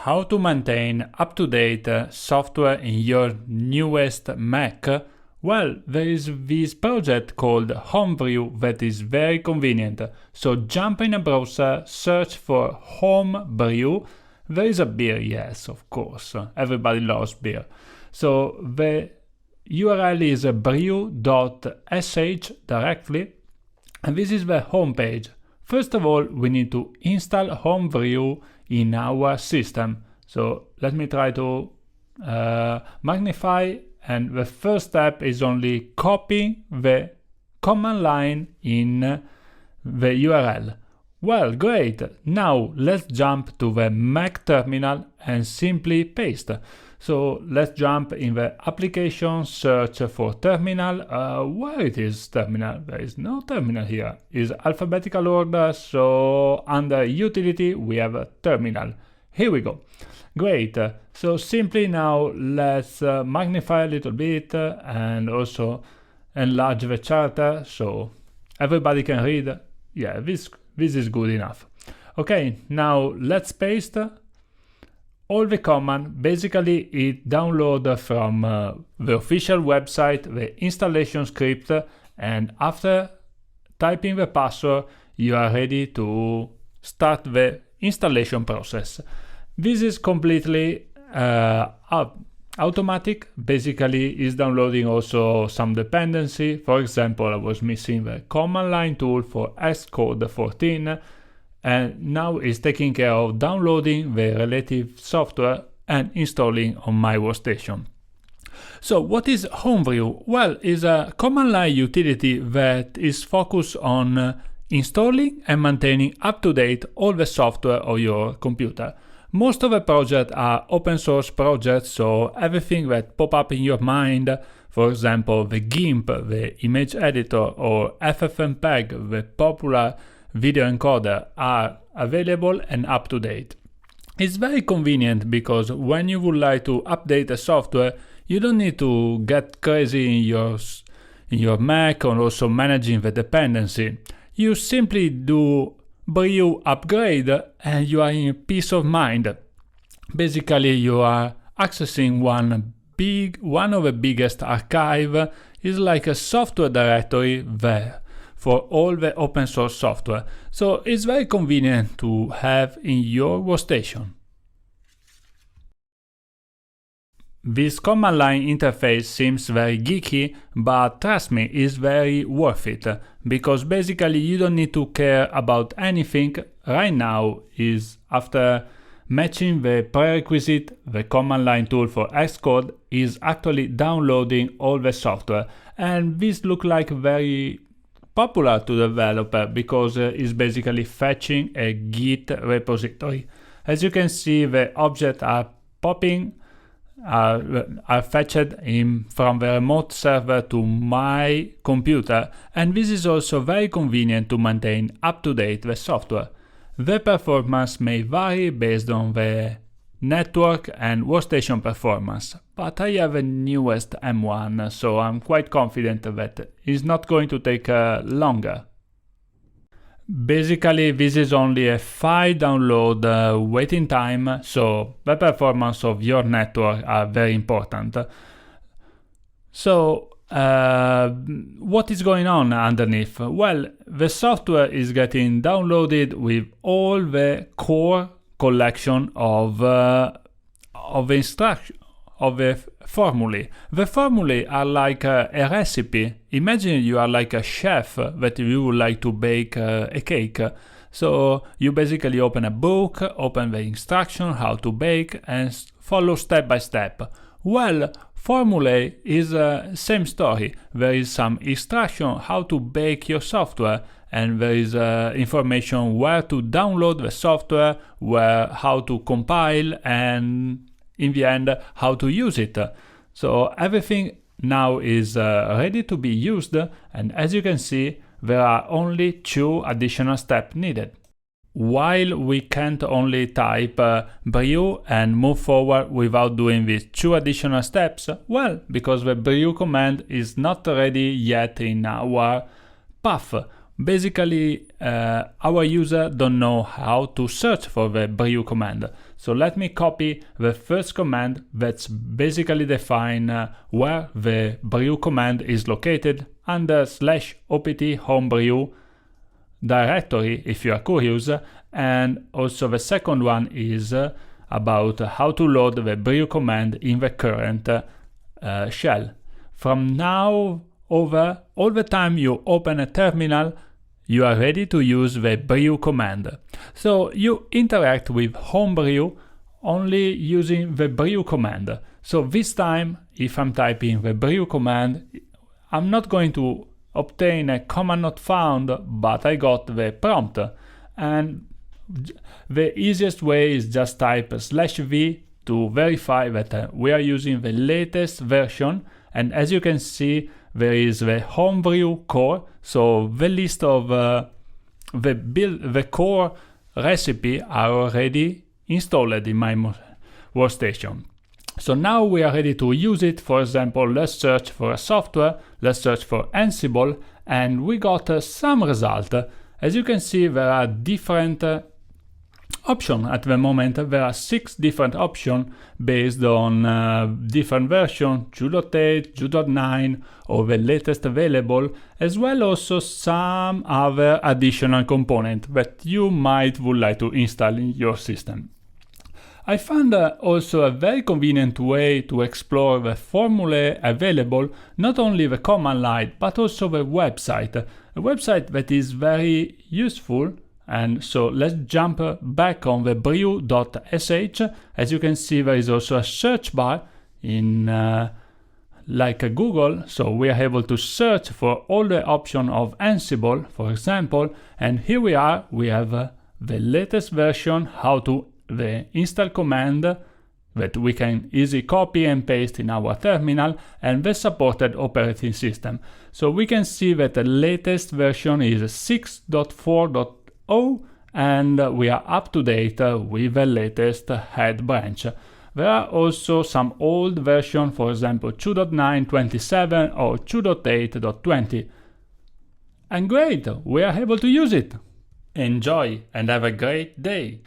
how to maintain up-to-date software in your newest Mac? Well, there is this project called Homebrew that is very convenient. So jump in a browser, search for Homebrew. There is a beer, yes, of course. Everybody loves beer. So the URL is brew.sh directly, and this is the home page. First of all, we need to install Homebrew in our system. So let me try to magnify, and the first step is only copy the command line in the URL. Well, great. Now let's jump to the Mac terminal and simply paste. So let's jump in the application, search for terminal. Where it is terminal? There is no terminal here. It's alphabetical order, so under utility we have a terminal. Here we go. Great. So simply now let's magnify a little bit and also enlarge the chart so everybody can read. Yeah, this is good enough. Okay, now let's paste all the command. Basically it downloads from the official website the installation script, and after typing the password you are ready to start the installation process. This is completely automatic. Basically is downloading also some dependency. For example, I was missing the command line tool for Xcode 14, and now it's taking care of downloading the relative software and installing on my workstation. So what is Homebrew? Well, it's a command line utility that is focused on installing and maintaining up-to-date all the software of your computer. Most of the projects are open source projects, so everything that pop up in your mind, for example, the GIMP, the image editor, or FFmpeg, the popular video encoder, are available and up to date. It's very convenient because when you would like to update the software, you don't need to get crazy in your Mac or also managing the dependency. You simply do brew upgrade and you are in peace of mind. Basically, you are accessing one of the biggest archive. Is like a software directory there for all the open source software. So it's very convenient to have in your workstation. This command line interface seems very geeky, but trust me, it's very worth it, because basically you don't need to care about anything. Right now is after matching the prerequisite, the command line tool for Xcode is actually downloading all the software, and this looks like very popular to developer because it's basically fetching a Git repository. As you can see, the objects are popping, are fetched from the remote server to my computer, and this is also very convenient to maintain up-to-date the software. The performance may vary based on the network and workstation performance, but I have a newest M1, so I'm quite confident that it's not going to take longer. Basically, this is only a file download waiting time, so the performance of your network are very important. So, what is going on underneath? Well, the software is getting downloaded with all the core collection of instructions, of the formulae. The formulae are like a recipe. Imagine you are like a chef that you would like to bake a cake. So you basically open a book, open the instruction how to bake, and follow step by step. Well, Formulae is the same story. There is some instruction how to bake your software, and there is information where to download the software, how to compile, and in the end how to use it. So everything now is ready to be used, and as you can see there are only 2 additional steps needed. While we can't only type brew and move forward without doing these 2 additional steps, well, because the brew command is not ready yet in our path. Basically, our user don't know how to search for the brew command. So let me copy the first command that's basically define where the brew command is located under /opt homebrew directory if you are curious, and also the second one is about how to load the brew command in the current shell. From now over, all the time you open a terminal, you are ready to use the brew command. So you interact with Homebrew only using the brew command. So this time, if I'm typing the brew command, I'm not going to obtain a command not found, but I got the prompt. And the easiest way is just type /v to verify that we are using the latest version. And as you can see, there is the Homebrew core. So the list of the core recipe are already installed in my workstation. So now we are ready to use it. For example, let's search for a software. Let's search for Ansible, and we got some result. As you can see, there are different options at the moment. There are 6 different options based on different versions, 2.8, 2.9, or the latest available, as well also some other additional components that you would like to install in your system. I found also a very convenient way to explore the formulae available, not only the command line, but also the website. A website that is very useful. And so let's jump back on the brew.sh. As you can see, there is also a search bar in like a Google. So we are able to search for all the options of Ansible, for example. And here we are, we have the latest version, the install command that we can easily copy and paste in our terminal, and the supported operating system. So we can see that the latest version is 6.4.0, and we are up to date with the latest head branch. There are also some old versions, for example 2.9.27 or 2.8.20. And great, we are able to use it. Enjoy and have a great day.